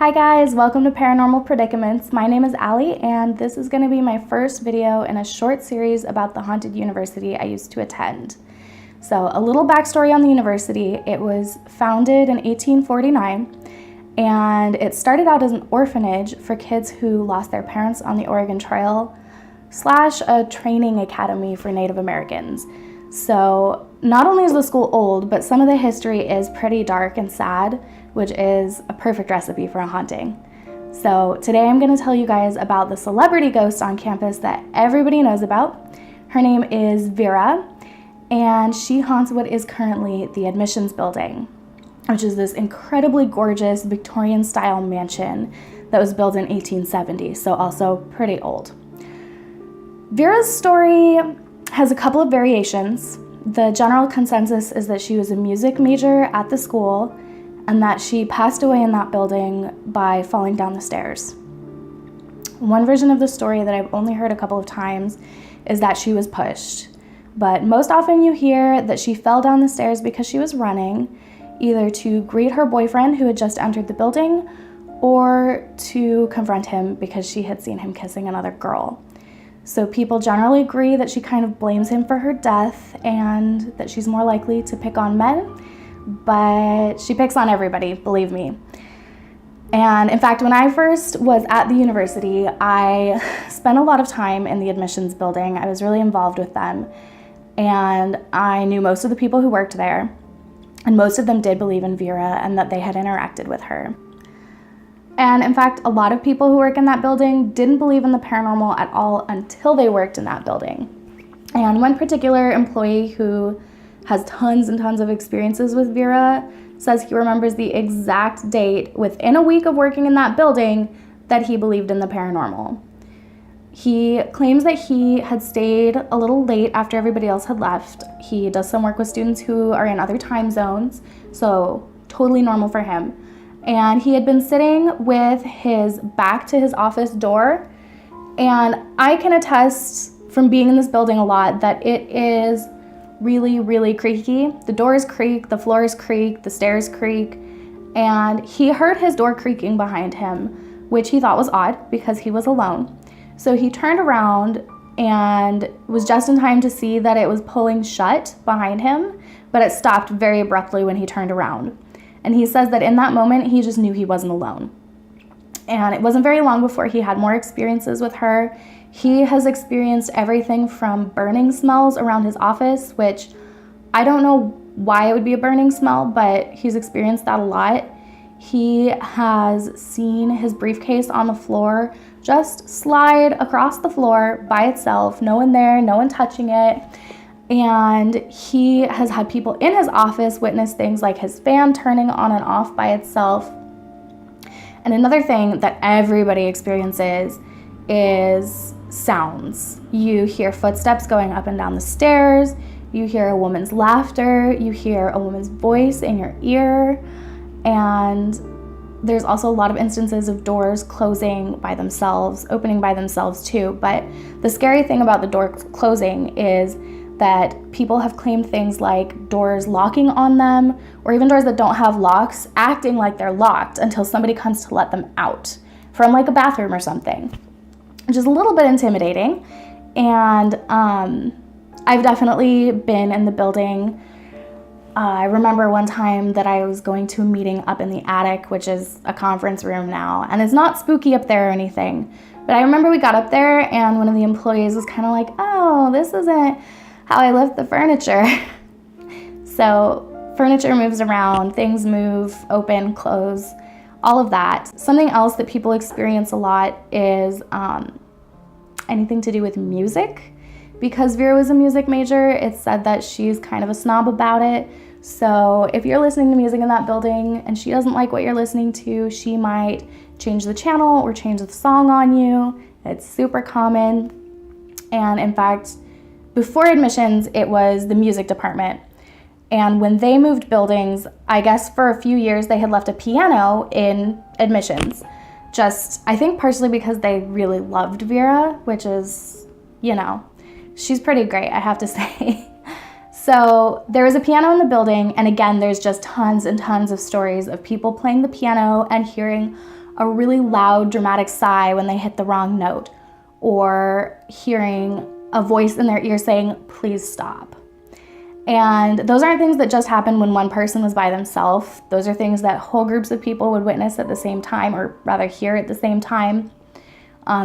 Hi guys, welcome to Paranormal Predicaments. My name is Allie and this is going to be my first video in a short series about the haunted university I used to attend. So a little backstory on the university. It was founded in 1849 and it started out as an orphanage for kids who lost their parents on the Oregon Trail / a training academy for Native Americans. So not only is the school old, but some of the history is pretty dark and sad, which is a perfect recipe for a haunting. So today I'm going to tell you guys about the celebrity ghost on campus that everybody knows about. Her name is Vera, and she haunts what is currently the admissions building, which is this incredibly gorgeous Victorian-style mansion that was built in 1870, so also pretty old. Vera's story has a couple of variations. The general consensus is that she was a music major at the school and that she passed away in that building by falling down the stairs. One version of the story that I've only heard a couple of times is that she was pushed, but most often you hear that she fell down the stairs because she was running, either to greet her boyfriend who had just entered the building or to confront him because she had seen him kissing another girl. So people generally agree that she kind of blames him for her death and that she's more likely to pick on men, but she picks on everybody, believe me. And in fact, when I first was at the university, I spent a lot of time in the admissions building. I was really involved with them, and I knew most of the people who worked there, and most of them did believe in Vera and that they had interacted with her. And in fact, a lot of people who work in that building didn't believe in the paranormal at all until they worked in that building. And one particular employee who has tons and tons of experiences with Vera says he remembers the exact date within a week of working in that building that he believed in the paranormal. He claims that he had stayed a little late after everybody else had left. He does some work with students who are in other time zones, so totally normal for him. And he had been sitting with his back to his office door, and I can attest from being in this building a lot that it is really, really creaky. The doors creak, the floors creak, the stairs creak, and he heard his door creaking behind him, which he thought was odd because he was alone. So he turned around and was just in time to see that it was pulling shut behind him, but it stopped very abruptly when he turned around. And he says that in that moment, he just knew he wasn't alone. And it wasn't very long before he had more experiences with her. He has experienced everything from burning smells around his office, which I don't know why it would be a burning smell, but he's experienced that a lot. He has seen his briefcase on the floor just slide across the floor by itself, no one there, no one touching it. And he has had people in his office witness things like his fan turning on and off by itself. And another thing that everybody experiences is sounds. You hear footsteps going up and down the stairs, you hear a woman's laughter, you hear a woman's voice in your ear, and there's also a lot of instances of doors closing by themselves, opening by themselves too. But the scary thing about the door closing is that people have claimed things like doors locking on them, or even doors that don't have locks acting like they're locked until somebody comes to let them out from like a bathroom or something, which is a little bit intimidating. And I've definitely been in the building. I remember one time that I was going to a meeting up in the attic, which is a conference room now, and it's not spooky up there or anything, but I remember we got up there and one of the employees was kind of like, oh, this isn't how I lift the furniture. So furniture moves around, things move, open, close, all of that. Something else that people experience a lot is anything to do with music. Because Vera was a music major, it's said that she's kind of a snob about it. So if you're listening to music in that building and she doesn't like what you're listening to, she might change the channel or change the song on you. It's super common. And in fact, before admissions, it was the music department. And when they moved buildings, I guess for a few years, they had left a piano in admissions. Just, I think partially because they really loved Vera, which is, you know, she's pretty great, I have to say. So there was a piano in the building, and again, there's just tons and tons of stories of people playing the piano and hearing a really loud, dramatic sigh when they hit the wrong note, or hearing a voice in their ear saying, please stop. And those aren't things that just happen when one person was by themselves. Those are things that whole groups of people would witness at the same time, or rather hear at the same time.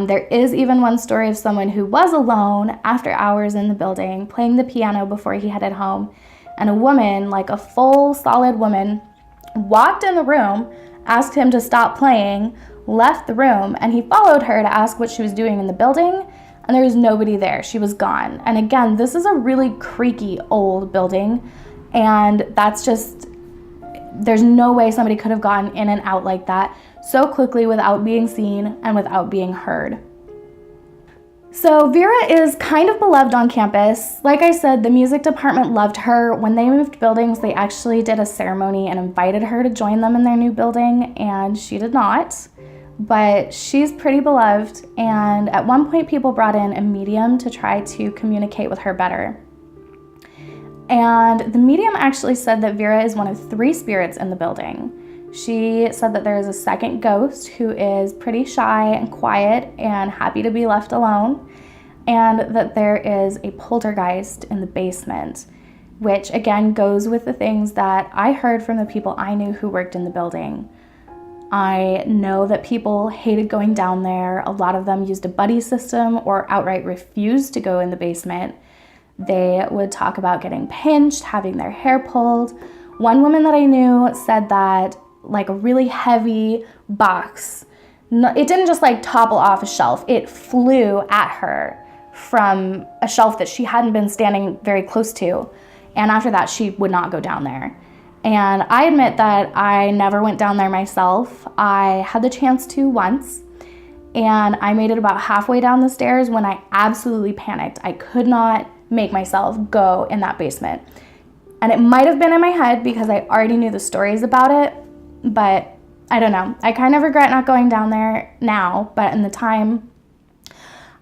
There is even one story of someone who was alone after hours in the building, playing the piano before he headed home. And a woman, like a full, solid woman, walked in the room, asked him to stop playing, left the room, and he followed her to ask what she was doing in the building. And there was nobody there. She was gone. And again, this is a really creaky old building. And that's just, there's no way somebody could have gotten in and out like that so quickly without being seen and without being heard. So Vera is kind of beloved on campus. Like I said, the music department loved her. When they moved buildings, they actually did a ceremony and invited her to join them in their new building, and she did not. But she's pretty beloved, and at one point people brought in a medium to try to communicate with her better. And the medium actually said that Vera is one of 3 spirits in the building. She said that there is a second ghost who is pretty shy and quiet and happy to be left alone, and that there is a poltergeist in the basement, which again goes with the things that I heard from the people I knew who worked in the building. I know that people hated going down there. A lot of them used a buddy system or outright refused to go in the basement. They would talk about getting pinched, having their hair pulled. One woman that I knew said that like a really heavy box, it didn't just like topple off a shelf, it flew at her from a shelf that she hadn't been standing very close to. And after that, she would not go down there. And I admit that I never went down there myself. I had the chance to once, and I made it about halfway down the stairs when I absolutely panicked. I could not make myself go in that basement. And it might have been in my head because I already knew the stories about it, but I don't know. I kind of regret not going down there now, but in the time,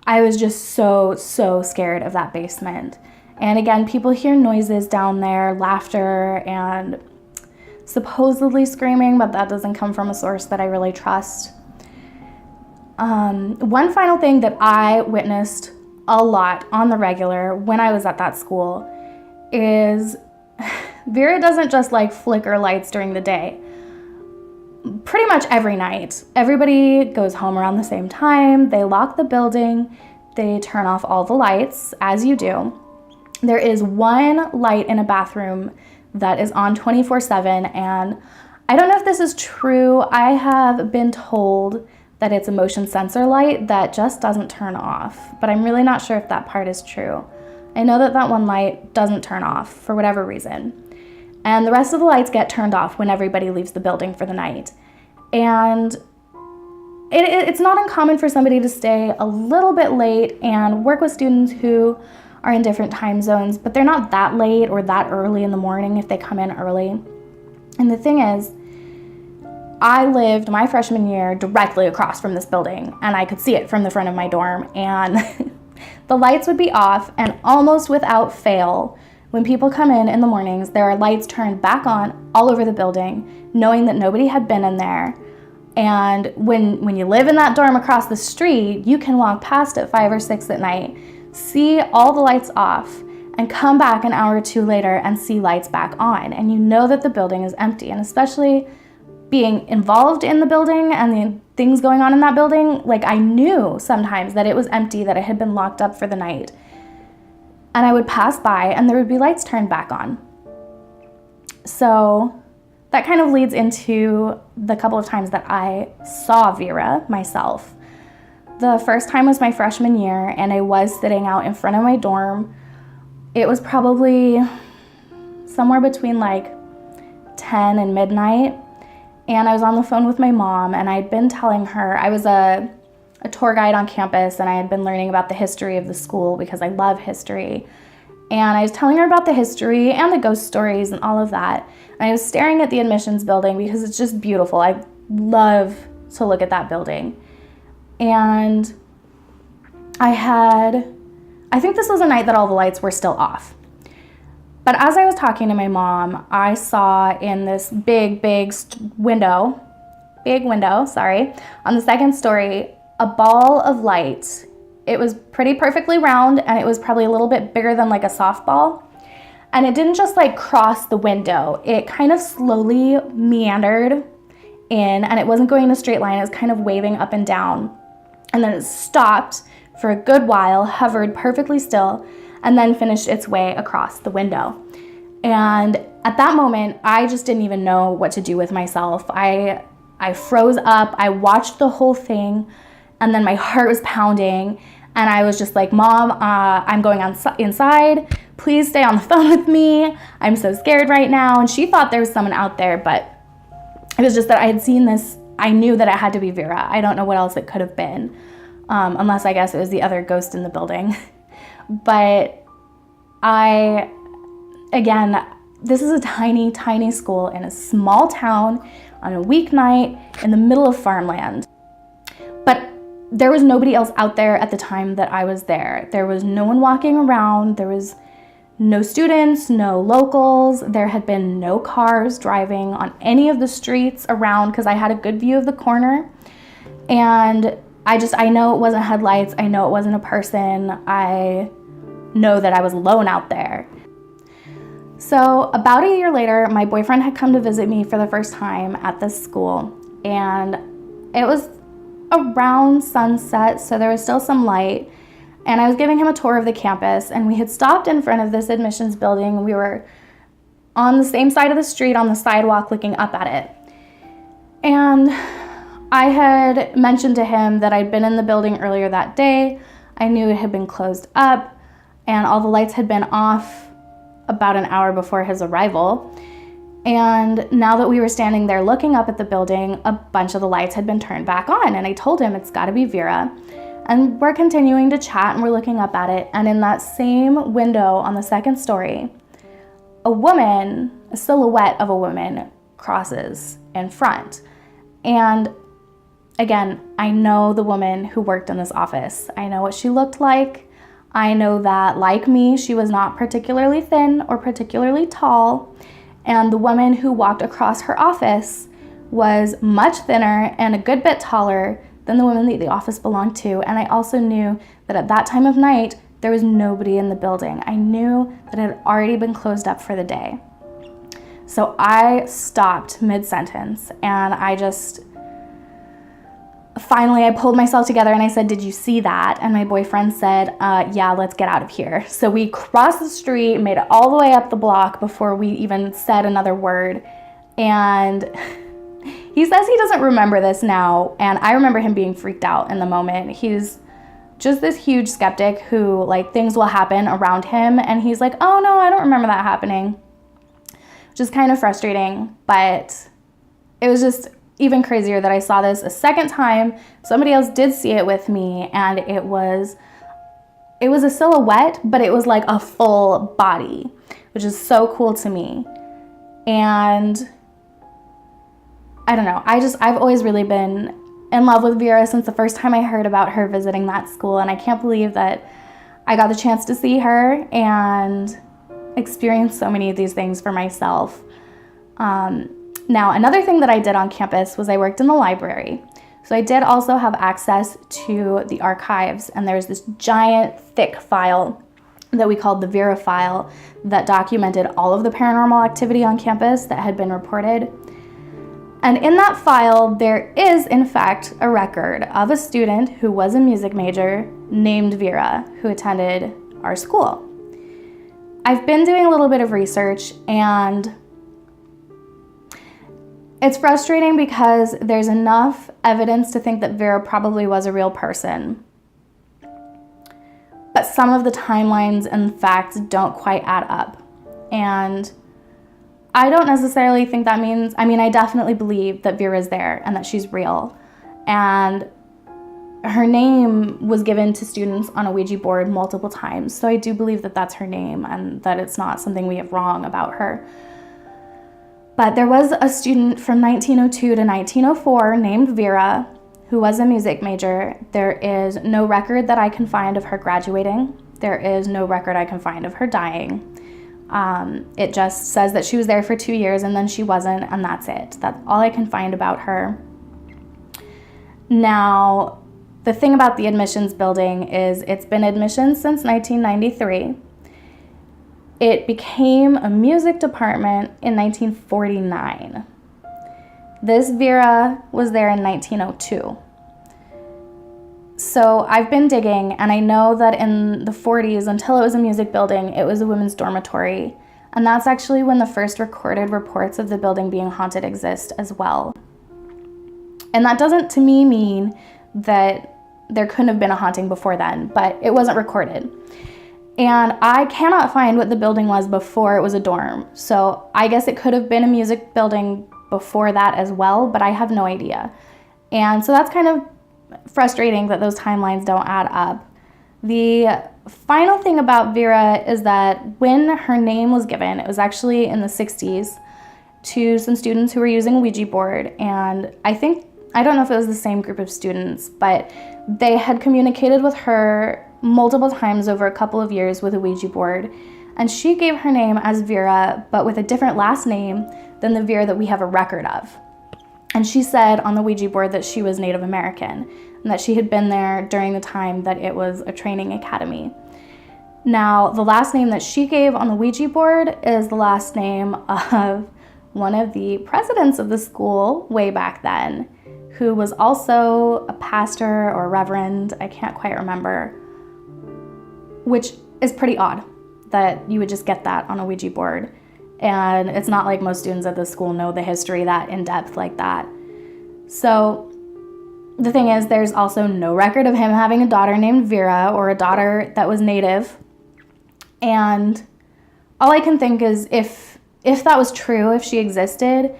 I was just so scared of that basement. And again, people hear noises down there, laughter, and supposedly screaming, but that doesn't come from a source that I really trust. One final thing that I witnessed a lot on the regular when I was at that school is Vera doesn't just like flicker lights during the day. Pretty much every night, everybody goes home around the same time. They lock the building. They turn off all the lights, as you do. There is one light in a bathroom that is on 24/7, and I don't know if this is true. I have been told that it's a motion sensor light that just doesn't turn off, but I'm really not sure if that part is true. I know that that one light doesn't turn off for whatever reason, and the rest of the lights get turned off when everybody leaves the building for the night. And it's not uncommon for somebody to stay a little bit late and work with students who are in different time zones, but they're not that late or that early in the morning if they come in early. And the thing is, I lived my freshman year directly across from this building, and I could see it from the front of my dorm, and the lights would be off, and almost without fail, when people come in the mornings, there are lights turned back on all over the building, knowing that nobody had been in there. And when you live in that dorm across the street, you can walk past at 5 or 6 at night, see all the lights off, and come back an hour or two later and see lights back on. And you know that the building is empty. And especially being involved in the building and the things going on in that building, like I knew sometimes that it was empty, that it had been locked up for the night. And I would pass by and there would be lights turned back on. So that kind of leads into the couple of times that I saw Vera myself. The first time was my freshman year, and I was sitting out in front of my dorm. It was probably somewhere between like 10 and midnight, and I was on the phone with my mom, and I'd been telling her, I was a tour guide on campus, and I had been learning about the history of the school because I love history. And I was telling her about the history and the ghost stories and all of that. And I was staring at the admissions building because it's just beautiful. I love to look at that building. And I think this was a night that all the lights were still off. But as I was talking to my mom, I saw in this big window big window, sorry, on the second story, a ball of light. It was pretty perfectly round, and it was probably a little bit bigger than like a softball. And it didn't just like cross the window. It kind of slowly meandered in, and it wasn't going in a straight line. It was kind of waving up and down. And then it stopped for a good while, hovered perfectly still, and then finished its way across the window. And at that moment, I just didn't even know what to do with myself. I froze up. I watched the whole thing, and then my heart was pounding. And I was just like, Mom, I'm going inside. Please stay on the phone with me. I'm so scared right now. And she thought there was someone out there, but it was just that I had seen this. I knew that it had to be Vera. I don't know what else it could have been, unless I guess it was the other ghost in the building. But again, this is a tiny, tiny school in a small town on a weeknight in the middle of farmland. But there was nobody else out there at the time that I was there. There was no one walking around. There was no students, no locals. There had been no cars driving on any of the streets around because I had a good view of the corner. And I know it wasn't headlights. I know it wasn't a person. I know that I was alone out there. So about a year later, my boyfriend had come to visit me for the first time at this school. And it was around sunset, so there was still some light. And I was giving him a tour of the campus, and we had stopped in front of this admissions building. We were on the same side of the street on the sidewalk looking up at it. And I had mentioned to him that I'd been in the building earlier that day. I knew it had been closed up, and all the lights had been off about an hour before his arrival. And now that we were standing there looking up at the building, a bunch of the lights had been turned back on. And I told him it's got to be Vera. And we're continuing to chat, and we're looking up at it. And in that same window on the second story, a silhouette of a woman crosses in front. And again, I know the woman who worked in this office. I know what she looked like. I know that, like me, she was not particularly thin or particularly tall. And the woman who walked across her office was much thinner and a good bit taller than the woman that the office belonged to. And I also knew that at that time of night, there was nobody in the building. I knew that it had already been closed up for the day. So I stopped mid-sentence, and finally I pulled myself together and I said, "Did you see that?" And my boyfriend said, "Yeah, let's get out of here." So we crossed the street, made it all the way up the block before we even said another word. And he says he doesn't remember this now, and I remember him being freaked out in the moment. He's just this huge skeptic who, like, things will happen around him, and he's like, "Oh no, I don't remember that happening," which is kind of frustrating. But it was just even crazier that I saw this a second time. Somebody else did see it with me, and it was a silhouette, but it was like a full body, which is so cool to me. And I don't know, I've always really been in love with Vera since the first time I heard about her visiting that school, and I can't believe that I got the chance to see her and experience so many of these things for myself. Now, another thing that I did on campus was I worked in the library. So I did also have access to the archives, and there's this giant, thick file that we called the Vera file that documented all of the paranormal activity on campus that had been reported. And in that file, there is, in fact, a record of a student who was a music major named Vera who attended our school. I've been doing a little bit of research, and it's frustrating because there's enough evidence to think that Vera probably was a real person. But some of the timelines and facts don't quite add up. And I don't necessarily think that means, I definitely believe that Vera's there and that she's real. And her name was given to students on a Ouija board multiple times. So I do believe that that's her name and that it's not something we have wrong about her. But there was a student from 1902 to 1904 named Vera who was a music major. There is no record that I can find of her graduating. There is no record I can find of her dying. It just says that she was there for 2 years and then she wasn't, and that's it. That's all I can find about her. Now, the thing about the admissions building is it's been admissions since 1993. It became a music department in 1949. This Vera was there in 1902. So I've been digging, and I know that in the 40s, until it was a music building, it was a women's dormitory. And that's actually when the first recorded reports of the building being haunted exist as well. And that doesn't, to me, mean that there couldn't have been a haunting before then, but it wasn't recorded. And I cannot find what the building was before it was a dorm. So I guess it could have been a music building before that as well, but I have no idea. And so that's kind of frustrating that those timelines don't add up. The final thing about Vera is that when her name was given, it was actually in the 60s to some students who were using a Ouija board. And I don't know if it was the same group of students, but they had communicated with her multiple times over a couple of years with a Ouija board. And she gave her name as Vera, but with a different last name than the Vera that we have a record of. And she said on the Ouija board that she was Native American and that she had been there during the time that it was a training academy. Now, the last name that she gave on the Ouija board is the last name of one of the presidents of the school way back then, who was also a pastor or reverend, I can't quite remember, which is pretty odd that you would just get that on a Ouija board. And it's not like most students at this school know the history that in depth like that. So the thing is, there's also no record of him having a daughter named Vera or a daughter that was Native. And all I can think is if that was true, if she existed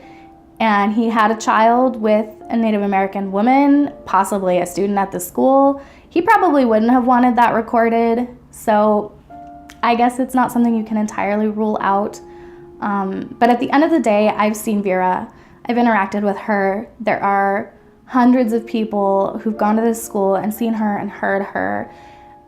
and he had a child with a Native American woman, possibly a student at the school, he probably wouldn't have wanted that recorded. So I guess it's not something you can entirely rule out. But at the end of the day, I've seen Vera. I've interacted with her. There are hundreds of people who've gone to this school and seen her and heard her.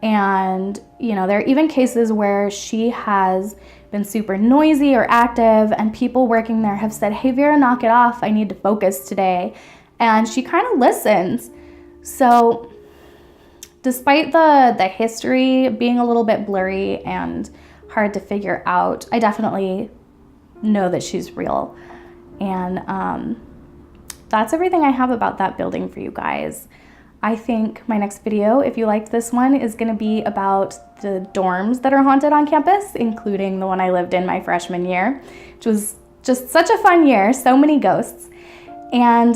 And, there are even cases where she has been super noisy or active, and people working there have said, "Hey, Vera, knock it off. I need to focus today." And she kind of listens. So despite the history being a little bit blurry and hard to figure out, I definitely know that she's real. And that's everything I have about that building for you guys. I think my next video, if you liked this one, is going to be about the dorms that are haunted on campus, including the one I lived in my freshman year, which was just such a fun year, so many ghosts. And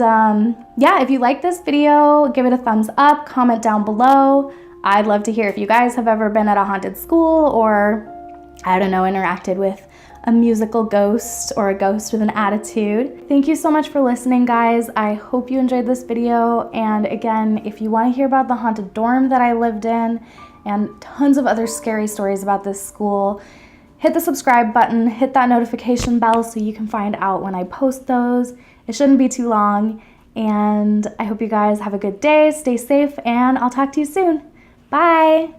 yeah, if you like this video, give it a thumbs up, comment down below. I'd love to hear if you guys have ever been at a haunted school or, I don't know, interacted with a musical ghost or a ghost with an attitude. Thank you so much for listening, guys. I hope you enjoyed this video. And again, if you want to hear about the haunted dorm that I lived in and tons of other scary stories about this school, hit the subscribe button, hit that notification bell so you can find out when I post those. It shouldn't be too long. And I hope you guys have a good day, stay safe, and I'll talk to you soon. Bye.